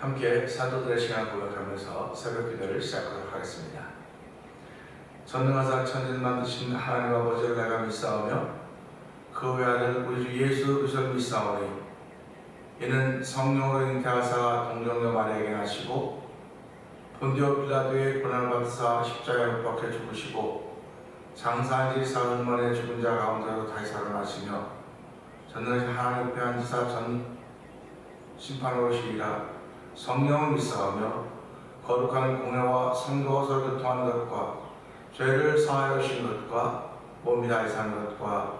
함께 사도들의 시간을 고백하면서 새벽 기도를 시작하도록 하겠습니다. 전능하사 천지를 만드신 하나님 아버지를 내가 믿사오며 그 외아들 우리 주 예수 그리스도를 믿사오니 이는 성령으로 잉태하사 동정녀 마리아에게 나시고 본디오 빌라도의 고난을 받으사 십자가에 못 박혀 죽으시고 장사한 지 사흘 만에 죽은 자 가운데로 다시 살아나시며 전능하신 하나님 옆에 앉으사 전 심판으로 오시리라. 성령을 믿사오며 거룩한 공회와 성도서를 교통하는 것과 죄를 사하여 주신 것과 몸이 다시 사는 것과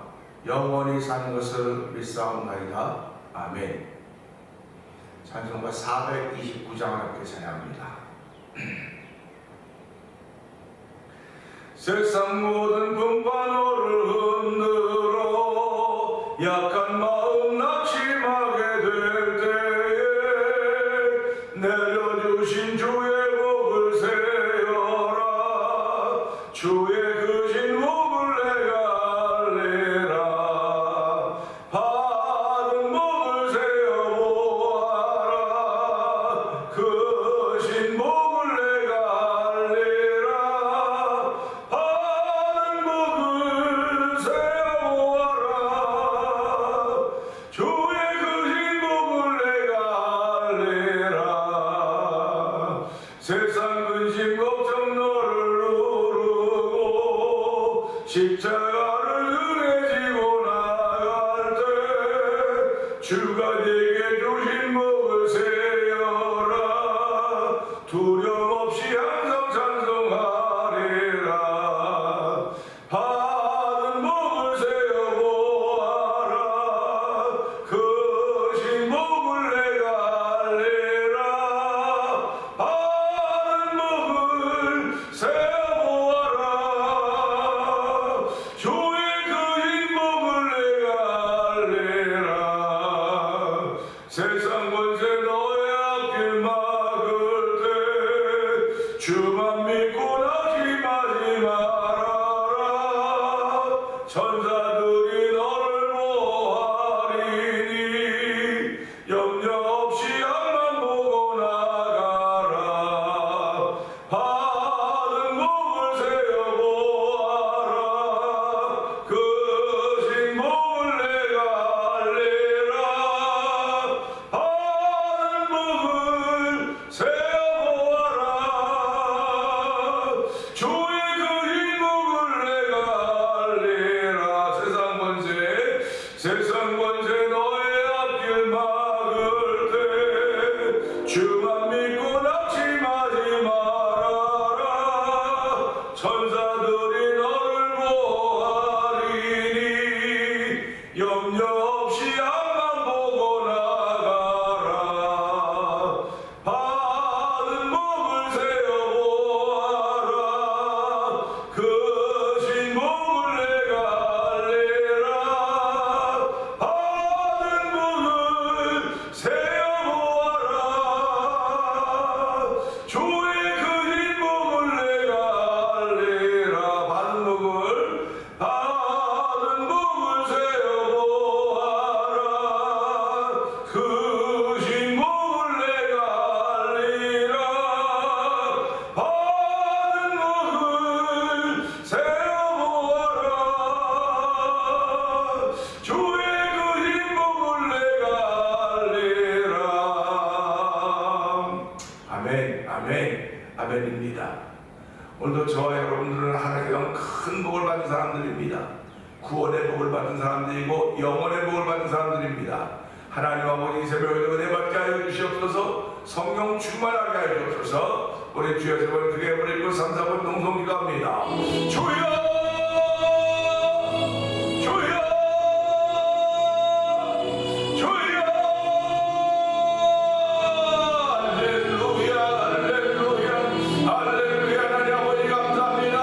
영원히 사는 것을 믿사옵나이다. 아멘. 찬송가 429장을 함께 찬양합니다. 세상 모든 분반호를 흔들어 약한 마음 낙심하게 될 때에 내려주신 주의 복을 세어라. 주의 크신 복을 내가 알리라. 받은 복을 세어보아라. 크신 복을 내가 알리라. 받은 복을 세어보아라. 주의 크신 복을 내가 알리라. 세상 근심 걱정 너를 누르고 십자가를 등에 지고 나갈 때 주가 네게 주신 복을 세어라. 두려움 없이 항상 찬송하리라. 받은 복을 세어보아라. 크신 복을 내가 알리라. 받은 복을 세어보아라. 주의 크신 복을 내가 알리라. 세상 권세 너의 앞길 막을 때 주만 믿고 낙심하지 말아라. 천사들이 너를 보호하리니 염려 없이 앞만 보고 나가라. 받은 복을 세어보아라. 크신 복을 내가 알리라. 받은 복을 세어보아라. 주의 크신 복을 내가 알리라. 세상 권세 너의 앞길 막을 때 주만 믿고 낙심하지 말아라. 천사들이 너를 보호하리니 염려 없이 앞만 보고 나가라. 받은 복을 세어보아라. 크신 복을 내가 알리라. 받은 복을 세어보아라. 주의 크신 복을 내가 알리라. 받은 복을 세어보아라. 크신 복을 내가 알리라. 받은 복을 세어보아라. 주의 크신 복을 내가 알리라. 아멘, 아멘, 아멘입니다. 오늘도 저와 여러분들은 하나님께 너무 큰 복을 받은 사람들입니다. 구원의 복을 받은 사람들이고 영원의 복을 받은 사람들입니다. 하나님 아버지 새벽에 은혜 받게 하여 주시옵소서. 성령 충만하게 하여 주옵소서. 우리 주여 세번 크게 부르고 3, 4번 동성기도합니다. 주여 주여 주여 할렐루야 할렐루야 할렐루야. 하나님 아버지 감사합니다.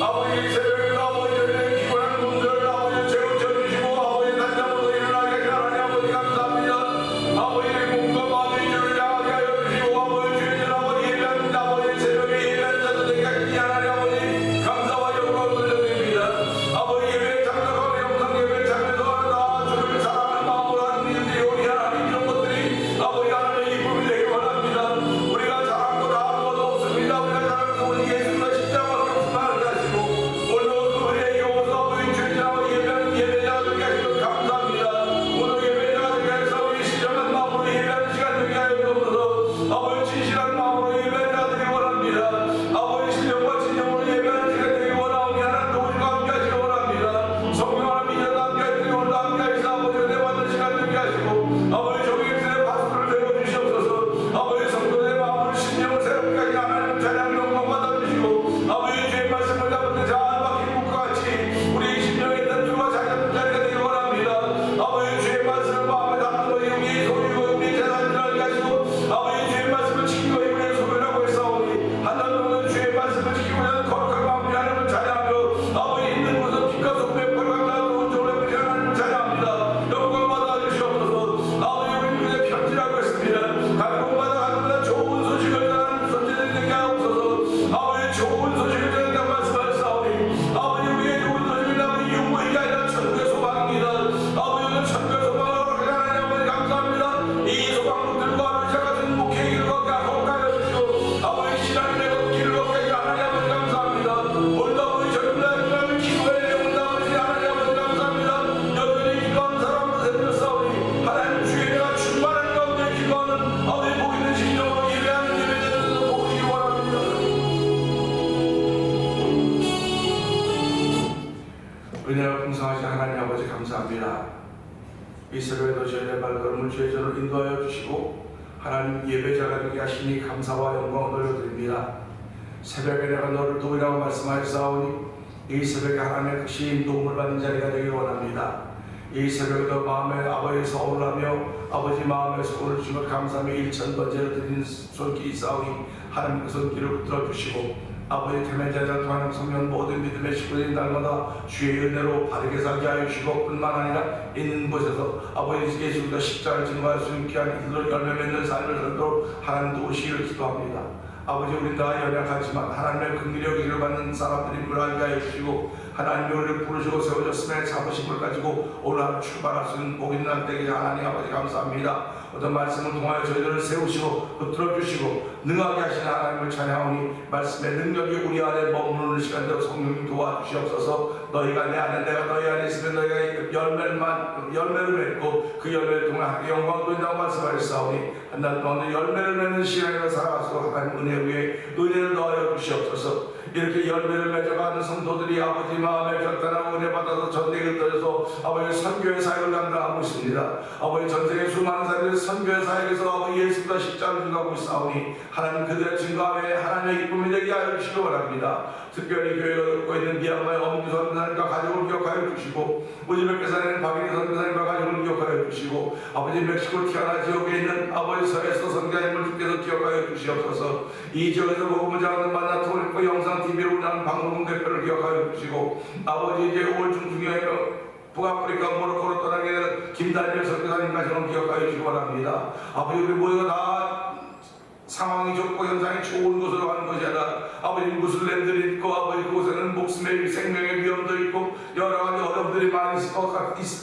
아버지 새벽에 아버지를 기원한 분들 아버지 죄로 쳐주시고 아버지 다시 한번 일어나게 하신 하나님 아버지 감사합니다. 아버지 몸과 마음의 주를 향하게 하여 주시고 아버지 주님 아버지 일하는 아버지 새벽에 일하는 자들에게 하나님 아버지 감사와 영광을 이 새벽에도 저희의 발걸음을 주의 전으로 인도하여 주시고 하나님 예배자가 되게 하시니 감사와 영광을 돌려드립니다. 새벽에 내가 너를 도우라고 말씀하였사오니 이 새벽에 하나님의 크신 도움을 받는 자리가 되길 원합니다. 이 새벽에도 마음에 아버지의 서원을 하며 아버지 마음에 소원을 주신 것 감사하며 1000번째로 드리는 손길이 있사오니 하나님 그 손길을 붙들어 주시고 아버지 태면자를 통하는 성령 모든 믿음의 식구들이 날마다 주의 은혜로 바르게 살게 하여 주시고 뿐만 아니라 있는 곳에서 아버지 예수님과 십자가를 증거할 수 있는 귀한 이들로 열매 맺는 삶을 살도록 하나님 도우시기를 기도합니다. 아버지 우린 다 연약하지만 하나님의 긍휼히 여기기를 받는 사람들인 걸 알게 하여 주시고 하나님이 우리를 부르시고 세워줬음에 자부심을 가지고 오늘 하루 출발할 수 있는 복 있는 날 되게 하나님 아버지 감사합니다. 어떤 말씀을 통하여 저희들을 세우시고 붙들어 주시고 능하게 하시는 하나님을 찬양하오니 말씀의 능력이 우리 안에 머무르는 시간대로 성령님 도와주시옵소서. 너희가 내 안에 내가 너희 안에 있으면 너희가 열매를 맺고 그 열매를 통해 하나님의 영광을 돌린다고 말씀하셨사오니 한 달 동안 열매를 맺는 시간으로 살아가서 하나님 은혜 위에 은혜를 더하여 주시옵소서. 이렇게 열매를 맺어가는 성도들이 아버지 마음에 결단하고 은혜 받아서 전쟁에 떨어져서 아버지 선교의 사역을 감당하고 있습니다. 아버지 전쟁의 수많은 사람들이 선교의 사역에서 아버지 예수가 십자가를 증거하고 있사오니 하나님 그들의 증거함에 하나님의 기쁨이 되게 하여 주시기 원합니다. 특별히 교회가 듣고 있는 미얀마의 엄규 선교사님과 가족을 기억하여 주시고 우즈베키스탄의 박인희 선교사님과 가족을 기억하여 주시고 아버지 멕시코 티아나 지역에 있는 아버지 서에서 선교사님을 주께서 기억하여 주시옵소서. 이 지역에서 복음을 전하는 만나통을 영상 TV로 운영하는 방송국 대표를 기억하여 주시고 아버지 이제 5월 중중에 북아프리카 모로코로 떠나게 된 김다니엘 선교사님 가정을 기억하여 주시기 바랍니다. 아버지 우리 모두가 다 상황이 좋고 현상이 좋은 곳으로 가는 것이 아니라 아버지 무슬림들이 있고 아버지 그곳에는 목숨의 생명의 위험도 있고 여러 가지 어려움들이 많이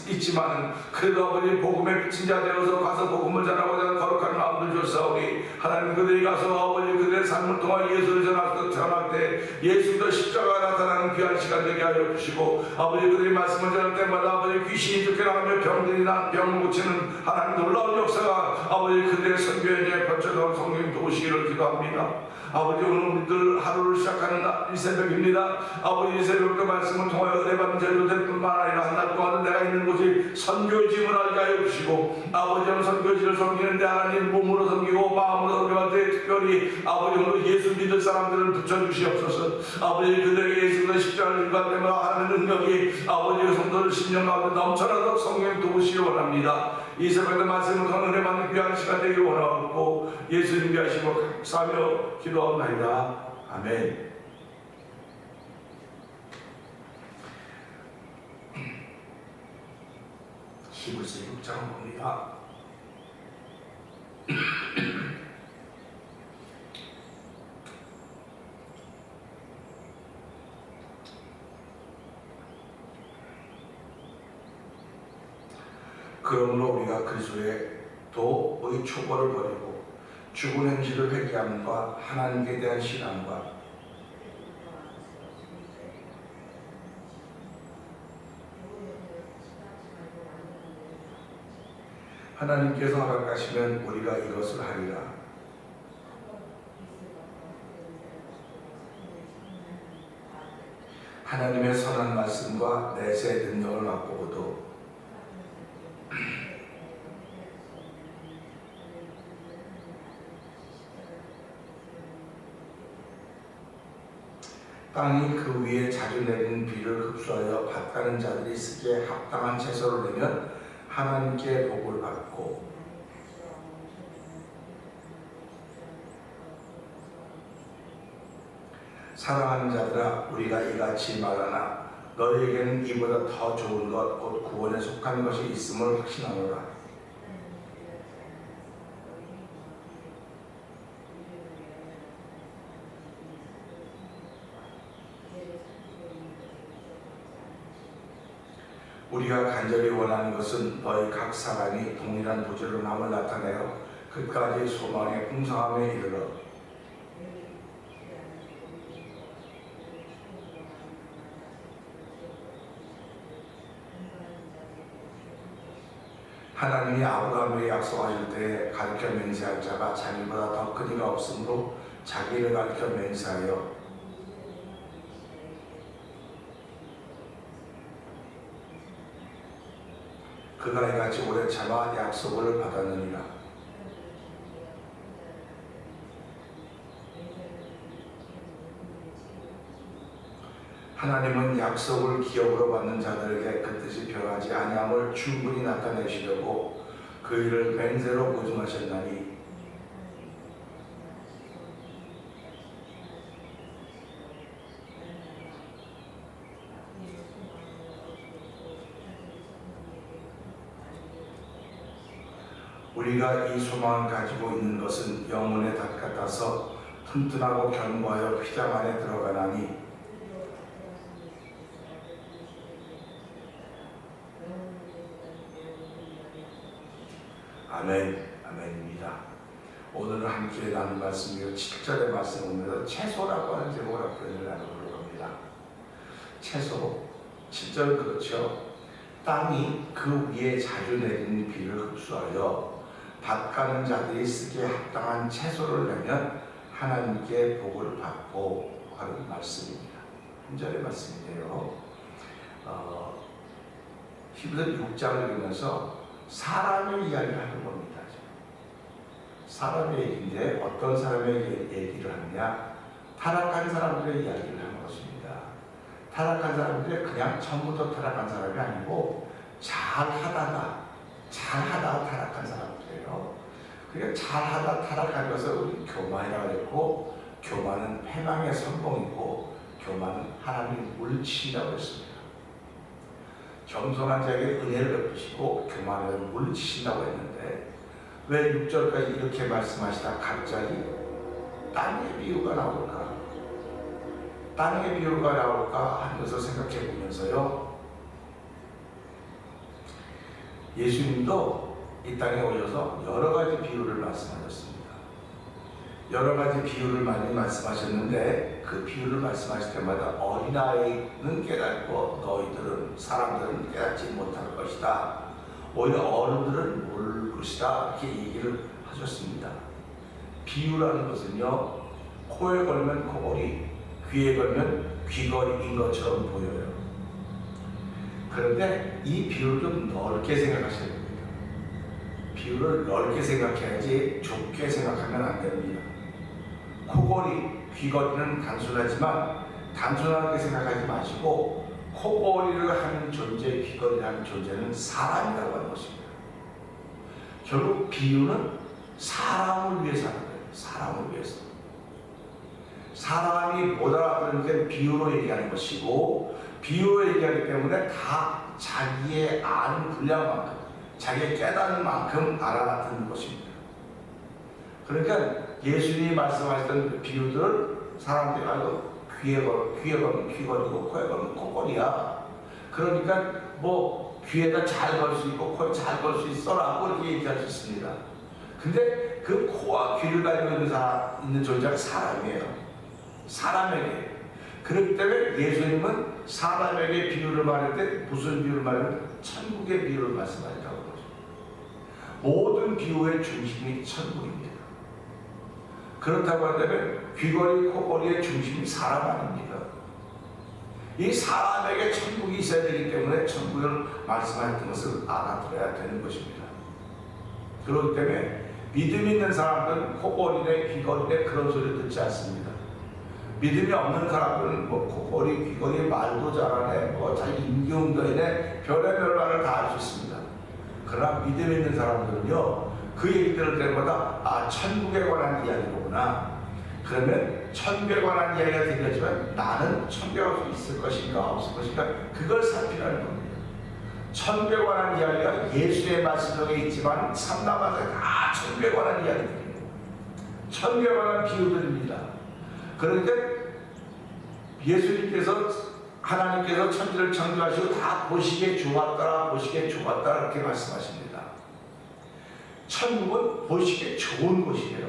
있지만 그래도 아버지 복음의 비친 자 되어서 가서 복음을 전하고자 하는 거룩한 마음을 주사오니 하나님 그들이 가서 아버지 그들의 삶을 통해 예수를 전할 때 예수도 십자가가 나타나는 귀한 시간 되게 하여 주시고 아버지 그들이 말씀을 전할 때마다 아버지 귀신이 쫓겨나가며 병들이 난 병을 고치는 하나님 놀라운 역사가 아버지 그들의 선교에 펼쳐져온 성령 오시기를 기도합니다. 아버지 오늘 우리들 하루를 시작하는 이 새벽입니다. 아버지 이 새벽도 말씀을 통하여 은혜 받는 자들도 될 뿐만 아니라 한 달 동안 내가 있는 곳이 선교지임을 알게 하여 주시고 아버지는 선교지를 섬기는데 하나님 몸으로 섬기고 마음으로 섬기할 때 특별히 아버지 오늘 예수 믿을 사람들을 붙여주시옵소서. 아버지 그들에게 예수의 십자가를 증거할 때마다 하나님의 능력이 아버지의 성도를 신령 가운데 넘쳐나도록 성령 도우시기 원합니다. 이 새벽에 말씀을 통해 은혜 받는 귀한 시간 되기를 원하고 예수님 위하시고 감사하며 기도하옵나이다. 아멘. 히브리서 6장 봅니다. 그러므로 우리가 그리스도의 도의 초보를 버리고 죽은 행실을 회개함과 하나님께 대한 신앙과 하나님께서 허락하시면 우리가 이것을 하리라. 하나님의 선한 말씀과 내세의 능력을 맛보고도 땅이 그 위에 자주 내리는 비를 흡수하여 밭가는 자들이 쓰기에 합당한 채소를 내면 하나님께 복을 받고 사랑하는 자들아 우리가 이같이 말하나 너희에게는 이보다 더 좋은 것 곧 구원에 속한 것이 있음을 확신하노라. 우리가 간절히 원하는 것은 너희 각 사람이 동일한 부지런함을 나타내어 끝까지 소망의 풍성함에 이르러 하나님이 아브라함에게 약속하실 때 가르쳐 맹세할 자가 자기보다 더 큰 이가 없으므로 자기를 가르쳐 맹세하여 그 그가 이같이 오래 참아 약속을 받았느니라. 하나님은 약속을 기업으로 받는 자들에게 그 뜻이 변하지 아니함을 충분히 나타내시려고 그 일을 맹세로 보증하셨나니 우리가 이 소망을 가지고 있는 것은 영혼의 닷 같아서 튼튼하고 견고하여 휘장 안에 들어가나니 아멘, 아멘입니다. 오늘 함께 나눈 말씀이 7절의 말씀입니다. 채소라고 하는 제목으로 표현을 나누도록 합니다. 채소, 7절은 그렇죠. 땅이 그 위에 자주 내리는 비를 흡수하여 밭 가는 자들이 쓰기에 합당한 채소를 내면 하나님께 복을 받고 하는 말씀입니다. 1절의 말씀인데요. 히브리서 6장을 읽으면서 사람의 이야기를 하는 겁니다. 사람의 얘기인데 어떤 사람의 얘기를 하느냐? 타락한 사람들의 이야기를 하는 것입니다. 타락한 사람들이 그냥 처음부터 타락한 사람이 아니고 잘하다가 타락한 사람들이에요. 그러니까 잘하다 타락한 것을 우리 교만이라고 했고, 교만은 패망의 선봉이고, 교만은 하나님의 물리치라고 했습니다. 겸손한 자에게 은혜를 베푸시고 교만을 물리치신다고 했는데 왜 6절까지 이렇게 말씀하시다 갑자기 땅의 비유가 나올까? 땅의 비유가 나올까 하면서 생각해 보면서요, 예수님도 이 땅에 오셔서 여러 가지 비유를 말씀하셨습니다. 여러 가지 비유를 많이 말씀하셨는데 그 비유를 말씀하실 때마다 어린아이는 깨닫고 너희들은 사람들은 깨닫지 못할 것이다. 오히려 어른들은 모를 것이다. 이렇게 얘기를 하셨습니다. 비유라는 것은요, 코에 걸면 코걸이, 귀에 걸면 귀걸이인 것처럼 보여요. 그런데 이 비유를 좀 넓게 생각하셔야 됩니다. 비유를 넓게 생각해야지 좁게 생각하면 안 됩니다. 코걸이, 귀걸이는 단순하지만 단순하게 생각하지 마시고 코걸이를 하는 존재, 귀걸이를 하는 존재는 사람이라고 하는 것입니다. 결국 비유는 사람을 위해서 하는 거예요. 사람을 위해서. 사람이 못 알아듣는 게 비유로 얘기하는 것이고, 비유로 얘기하기 때문에 다 자기의 아는 분량만큼, 자기의 깨닫는 만큼 알아듣는 것입니다. 그러니까 예수님이 말씀하셨던 비유들을 사람들이 알고 귀에 걸면 귀걸이고 코에 걸면 코걸이야. 그러니까 뭐 귀에다 잘 걸 수 있고 코에 잘 걸 수 있어라고 이렇게 얘기할 수 있습니다. 근데 그 코와 귀를 가지고 있는 존재가 사람이에요. 사람에게. 그렇기 때문에 예수님은 사람에게 비유를 말할 때 무슨 비유를 말하면 천국의 비유를 말씀하셨다고 그러죠. 모든 비유의 중심이 천국입니다. 그렇다고 한다면 귀걸이, 코걸이의 중심이 사람 아닙니까? 이 사람에게 천국이 있어야 되기 때문에 천국을 말씀하셨던 것을 알아들어야 되는 것입니다. 그렇기 때문에 믿음 있는 사람들은 코걸이네 귀걸이네 그런 소리 듣지 않습니다. 믿음이 없는 사람들은 뭐 코걸이, 귀걸이 말도 잘하네, 뭐 자기 임기응도 이네 별의별 말을 다 할 수 있습니다. 그러나 믿음 있는 사람들은요, 그 얘기 들을 때마다 아, 천국에 관한 이야기로구나. 그러면 천국에 관한 이야기가 들려지면 나는 천국에 갈 수 있을 것인가 없을 것인가 그걸 살피라는 겁니다. 천국에 관한 이야기가 예수의 말씀 속에 있지만 삼라마다 다 천국에 관한 이야기들입니다. 천국에 관한 비유들입니다. 그런데 예수님께서 하나님께서 천지를 창조하시고 다 보시기에 좋았더라 보시기에 좋았더라 이렇게 말씀하십니다. 천국은 보시기에 좋은 곳이에요.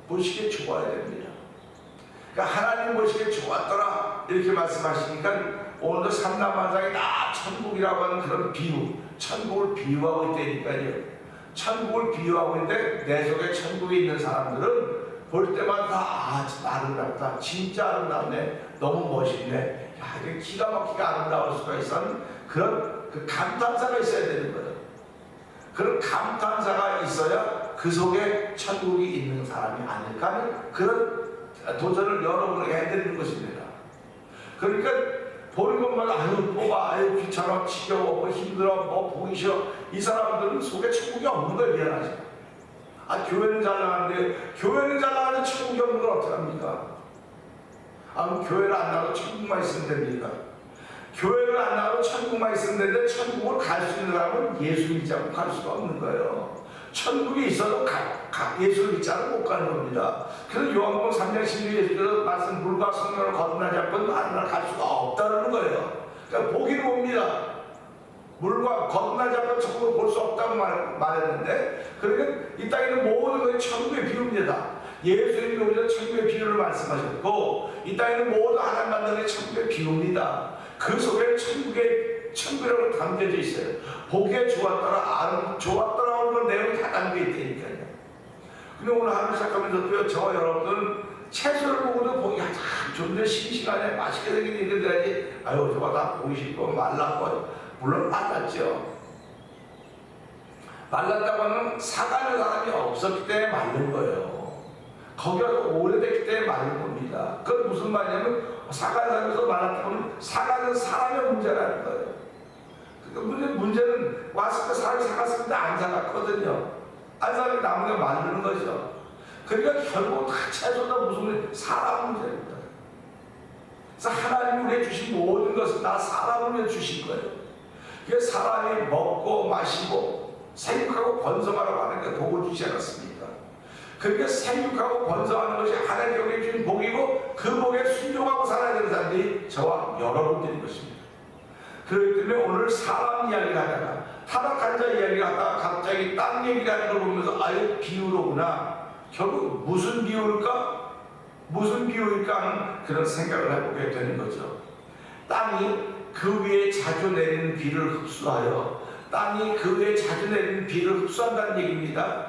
보시기에 좋아야 됩니다. 그러니까 하나님 보시기에 좋았더라 이렇게 말씀하시니까 오늘도 삼라만상이 다 천국이라고 하는 그런 비유, 천국을 비유하고 있다니까요. 천국을 비유하고 있는데 내 속에 천국에 있는 사람들은 볼 때마다 아, 아름답다, 진짜 아름답네, 너무 멋있네, 야, 이게 기가 막히게 아름다울 수가 있어 하는 그런 그 감탄사가 있어야 되는 거예요. 그런 감탄사가 있어야 그 속에 천국이 있는 사람이 아닐까 하는 그런 도전을 여러분에게 해드리는 것입니다. 그러니까 보는 것마다 아유 뽑아, 아유 귀찮아, 지겨워, 뭐 힘들어, 뭐 보기 싫어, 이 사람들은 속에 천국이 없는 거예요. 미안하지. 아 교회는 잘 나가는데, 교회는 잘 나가는데 천국이 없는 걸 어떻게 합니까? 아 그럼 교회를 안 나가도 천국만 있으면 됩니까? 교회를 안 나가도 천국만 있으면 되는데 천국을 갈 수 있는 사람은 예수 믿지 않고 갈 수가 없는 거예요. 천국이 있어도 예수를 믿지 않고 못 가는 겁니다. 그래서 요한복음 3장 16절에 예수께서 말씀 물과 성령을 거듭나지 않고는 하늘을 갈 수가 없다는 거예요. 그러니까 보기는 봅니다. 물과 거듭나지 않고 천국을 볼 수 없다고 말했는데, 그러니까 이 땅에 있는 모든 것이 천국의 비유입니다. 예수님이 오셔서 천국의 비유를 말씀하셨고, 이 땅에 있는 모든 하나님 만드는 천국의 비유입니다. 그 속에 천국이라고 담겨져 있어요. 보기에 좋았더라 하는 내용이 다 담겨 있다니까요. 근데 오늘 하루 시작하면서도요, 저와 여러분들은 채소를 보고도 보기 좀 더 싱싱하네, 맛있게 생긴 일을 해야지, 아유 저거 다 보기 싫고 말랐고, 물론 말랐죠. 말랐다고 하면 사가는 사람이 없었기 때문에 마른 거예요. 거기 와서 오래됐기 때문에 마른 겁니다. 그건 무슨 말이냐면, 사가는 사람에서 말랐다고 하면 사가는 사람의 문제라는 거예요. 그러니까 문제는 왔을 때 사람이 사갔을 때 안 사갔거든요. 안 사람이 나무가 만드는 거죠. 그러니까 결국 다 채소다 무슨 사람 문제입니다. 그래서 하나님이 우리에게 주신 모든 것은 다 사람을 위해 주신 거예요. 그래서 사람이 먹고 마시고 생육하고 번성하라고 하는 게 복을 주지 않았습니까? 그러니까 생육하고 번성하는 것이 하나님께 우리에게 주신 복이고, 그 복에 순종하고 살아야 되는 사람들이 저와 여러분들인 것입니다. 그렇기 때문에 오늘 사람 이야기를 하다가, 타락한 자 이야기를 하다가 갑자기 땅 얘기를 하는 걸 보면서 아유 비유로구나, 결국 무슨 비유일까 하는 그런 생각을 해보게 되는 거죠. 땅이 그 위에 자주 내리는 비를 흡수하여, 땅이 그 위에 자주 내리는 비를 흡수한다는 얘기입니다.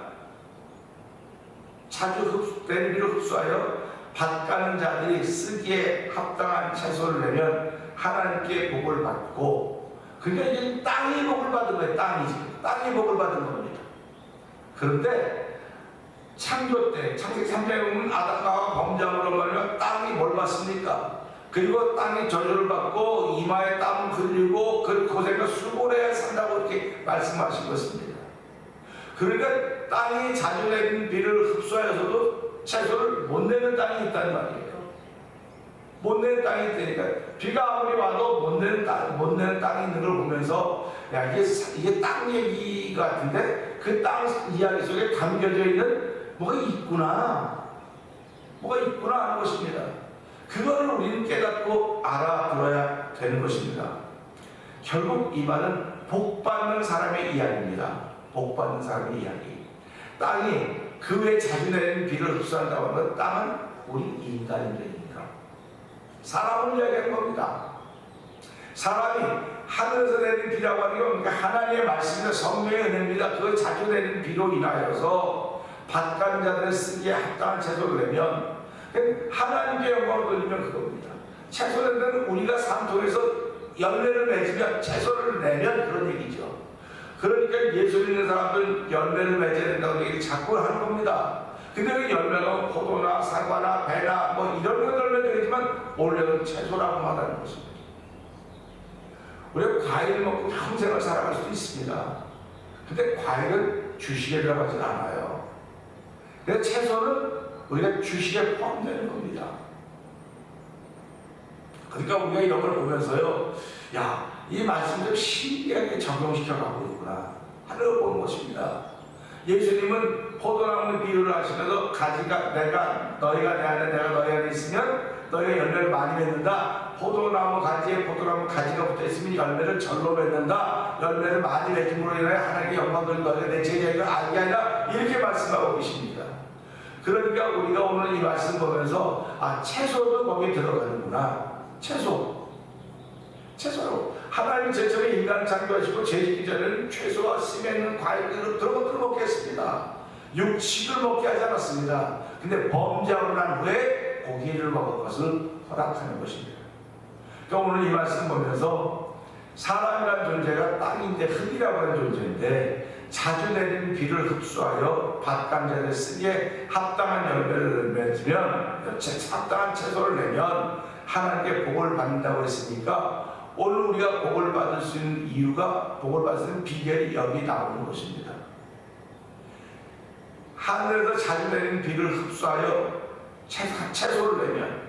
자주 내리는 비를 흡수하여 밭 가는 자들이 쓰기에 합당한 채소를 내면 하나님께 복을 받고, 그러니까 이제 땅이 복을 받은 거예요. 땅이 복을 받은 겁니다. 그런데 창조 때, 창세기 3장에 보면 아담과 범죄함으로 말하면 땅이 뭘 받습니까? 그리고 땅이 저주를 받고 이마에 땀을 흘리고 그 고생과 수고를 해야 산다고 이렇게 말씀하신 것입니다. 그러니까 땅이 자주 내리는 비를 흡수하여서도 채소를 못 내는 땅이 있다는 말이에요. 못 내는 땅이 있다니까. 비가 아무리 와도 못 내는 땅이 있는 걸 보면서, 야 이게 땅 얘기 같은데 그 땅 이야기 속에 담겨져 있는 뭐가 있구나 하는 것입니다. 그거를 우리는 깨닫고 알아들어야 되는 것입니다. 결국 이 말은 복받는 사람의 이야기입니다. 복받는 사람의 이야기. 땅이 그 외에 자주 내리는 비를 흡수한다고 하면 땅은 우리 인간입니다. 사람을 이야기하는 겁니다. 사람이 하늘에서 내리는 비라고 하는 게 그러니까 하나님의 말씀이나 성령의 은혜입니다. 그 자주 내리는 비로 인하여서 밭 가는 자들의 쓰기에 합당한 채소를 내면 하나님께 영광을 돌리면 그겁니다. 채소 낸 데는 우리가 삶속에서 열매를 맺으면, 채소를 내면 그런 얘기죠. 그러니까 예수 믿는 사람들은 열매를 맺어야 된다고 얘기를 자꾸 하는 겁니다. 근데 그 열매가 포도나 사과나 배나 뭐 이런 건 열매도 되지만 원래는 채소라고 말하는 것입니다. 우리가 과일을 먹고 평생을 살아갈 수도 있습니다. 근데 과일은 주식에 들어가지 않아요. 그래서 채소는 우리가 주식에 포함되는 겁니다. 그러니까 우리가 이런 걸 보면서요, 야, 이 말씀 좀 신기하게 적용시켜 가고 있구나 하는 보는 것입니다. 예수님은 포도나무 비유를 하시면서 가지가 너희가 내 안에 내가 너희 안에 있으면 너희가 열매를 많이 맺는다. 포도나무 가지에 포도나무 가지가 붙어있으면 열매를 절로 맺는다. 열매를 많이 맺음으로 인하여 하나님의 영광을 너희가 내 제자인 걸 알게 하리라. 이렇게 말씀하고 계십니다. 그러니까 우리가 오늘 이 말씀 보면서 채소도 거기에 들어가는구나. 채소로 하나님이 제처럼 인간을 창조하시고 죄짓기 전에는 채소와 씨 맺는 과일들을 그런 것들을 먹게 했습니다. 육식을 먹게 하지 않았습니다. 근데 범죄하고 난 후에 고기를 먹을 것을 허락하는 것입니다. 그러니까 오늘 이 말씀 보면서 사람이라는 존재가 땅인데 흙이라고 하는 존재인데, 자주 내리는 비를 흡수하여 밭간자를 쓰기에 합당한 열매를 맺으면, 합당한 채소를 내면 하나님께 복을 받는다고 했으니까 오늘 우리가 복을 받을 수 있는 이유가, 복을 받을 수 있는 비결이 여기 나오는 것입니다. 하늘에서 자주 내리는 비를 흡수하여 채소를 내면,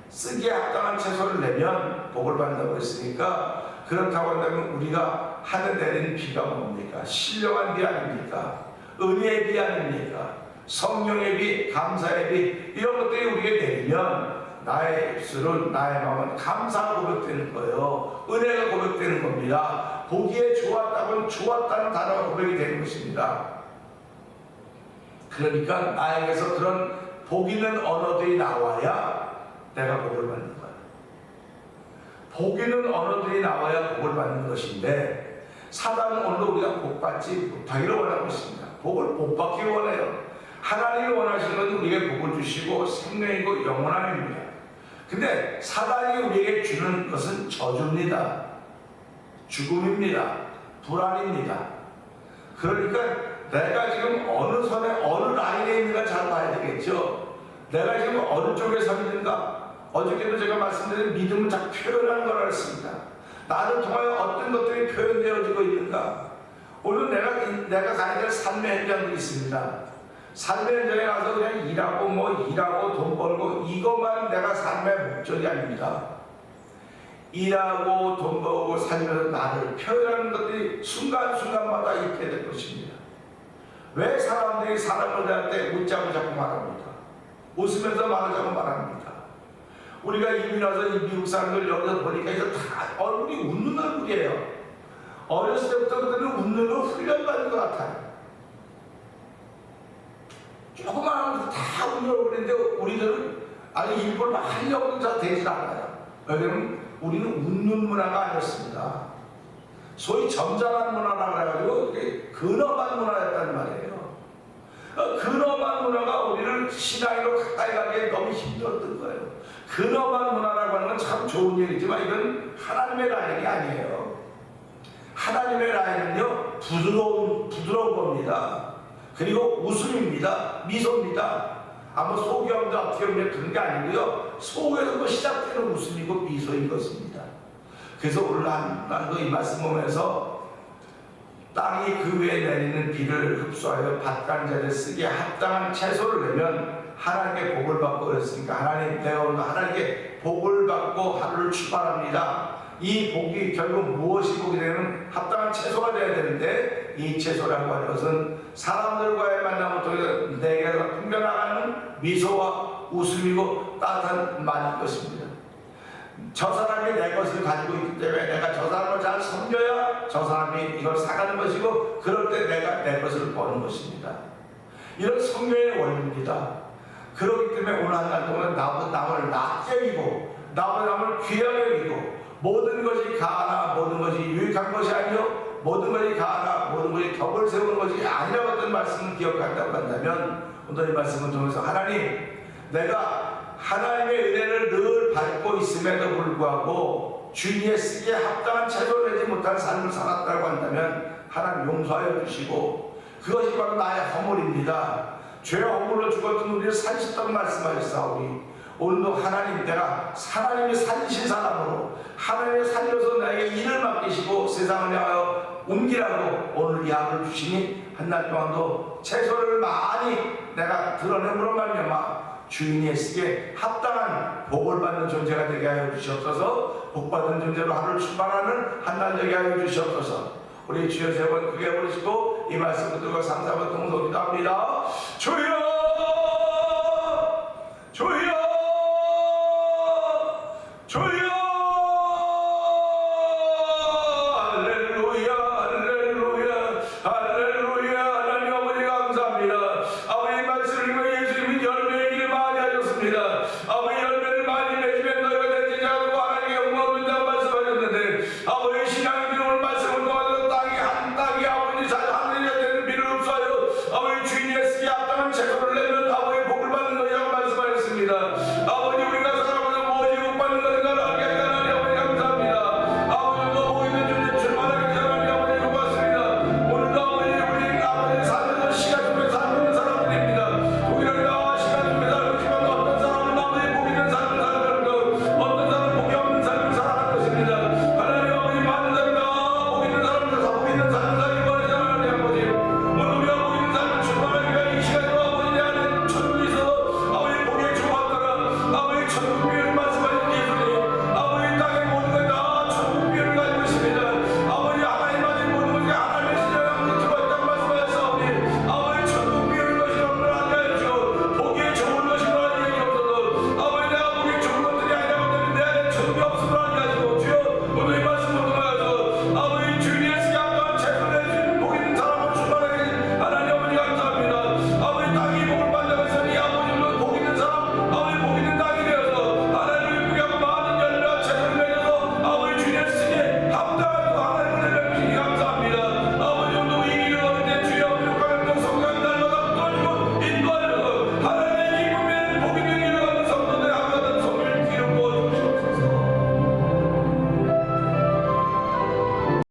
쓰기에 합당한 채소를 내면 복을 받는다고 했으니까, 그렇다고 한다면 우리가 하늘 내리는 비가 뭡니까? 신령한 비 아닙니까? 은혜의 비 아닙니까? 성령의 비, 감사의 비, 이런 것들이 우리에게 내리면 나의 입술은, 나의 마음은 감사가 고백되는 거예요. 은혜가 고백되는 겁니다. 보기에 좋았다고는 좋았다는 단어가 고백이 되는 것입니다. 그러니까 나에게서 그런 복 있는 언어들이 나와야 내가 복을 받는 거야. 복 있는 언어들이 나와야 복을 받는 것인데, 사단은 오늘 우리가 복 받지 못하기를 원하고 있습니다. 복을 못 받기를 원해요. 하나님이 원하시는 것은 우리에게 복을 주시고 생명이고 영원함입니다. 근데 사단이 우리에게 주는 것은 저주입니다. 죽음입니다. 불안입니다. 그러니까 내가 지금 어느 선에, 어느 라인에 있는가 잘 봐야 되겠죠. 내가 지금 어느 쪽에 서 있는가. 어저께도 제가 말씀드린 믿음은 잘 표현하는 거라 했습니다. 나를 통하여 어떤 것들이 표현되어지고 있는가. 오늘 내가 가야 될 삶의 현장도 있습니다. 삶의 현장에 가서 그냥 일하고 돈 벌고 이것만 내가 삶의 목적이 아닙니다. 일하고 돈 벌고 살면서 나를 표현하는 것들이 순간순간마다 있게 될 것입니다. 왜 사람들이 사람을 대할 때 웃자고 자꾸 말합니까? 웃으면서 말하자고 말합니다. 우리가 이민 와서 이 미국 사람들 여기서 보니까 이거 다 얼굴이 웃는 얼굴이에요. 어렸을 때부터 그들은 웃는 걸 훈련받는 것 같아요. 조금만 하면서 다 웃는 얼굴인데 우리들은 일부러 막 하려고 잘 되질 않아요. 왜냐면 우리는 웃는 문화가 아니었습니다. 소위 점잖은 문화라고 해가지고 근엄한 문화였단 말이에요. 근엄한 문화가 우리를 신앙으로 가까이 가기에 너무 힘들었던 거예요. 근엄한 문화라고 하는 건 참 좋은 얘기지만 이건 하나님의 라인이 아니에요. 하나님의 라인은요, 부드러운 겁니다. 그리고 웃음입니다. 미소입니다. 아마 소경도 어떻게 보면 그런 게 아니고요, 속에서 시작되는 웃음이고 미소인 것입니다. 그래서 오늘 나도 이 말씀 보면서 땅이 그 위에 내리는 비를 흡수하여 밭간자를 쓰기에 합당한 채소를 내면 하나님께 복을 받고 그랬으니까, 하나님, 내가 오늘 하나님께 복을 받고 하루를 출발합니다. 이 복이 결국 무엇이 복이 되면 합당한 채소가 되어야 되는데, 이 채소라고 하는 것은 사람들과의 만남을 통해 내게서 풍겨나가는 미소와 웃음이고 따뜻한 말일 것입니다. 저 사람이 내 것을 가지고 있기 때문에 내가 저 사람을 잘 섬겨야 저 사람이 이걸 사가는 것이고, 그럴 때 내가 내 것을 버는 것입니다. 이런 성령의 원리입니다. 그렇기 때문에 오늘 한 달 동안 남을 낮게 여기고 남을 귀하게 여기고, 모든 것이 가하나 모든 것이 유익한 것이 아니요 모든 것이 가하나 모든 것이 덕을 세우는 것이 아니라고 했던 말씀을 기억한다고 한다면, 오늘 이 말씀을 통해서 하나님, 내가 하나님의 은혜를 늘 받고 있음에도 불구하고 주님의 쓰기에 합당한 채소를 내지 못한 삶을 살았다고 한다면 하나님 용서하여 주시고, 그것이 바로 나의 허물입니다. 죄의 허물로 죽었던 우리를 살리셨다고 말씀하셨사오니, 오늘도 하나님, 내가 하나님이 살리신 사람으로 하나님이 살려서 나에게 일을 맡기시고 세상을 향하여 옮기라고 오늘 이 하루를 주시니, 한 달 동안도 채소를 많이 내가 드러내므로 말미암아 주인이 쓰기에 합당한 복을 받는 존재가 되게 하여 주시옵소서. 복받은 존재로 하루를 출발하는 한 달 되게 하여 주시옵소서. 우리 주여 세 번 크게 부르시고 이 말씀을 들고 3, 4번 동서 기도합니다. 주여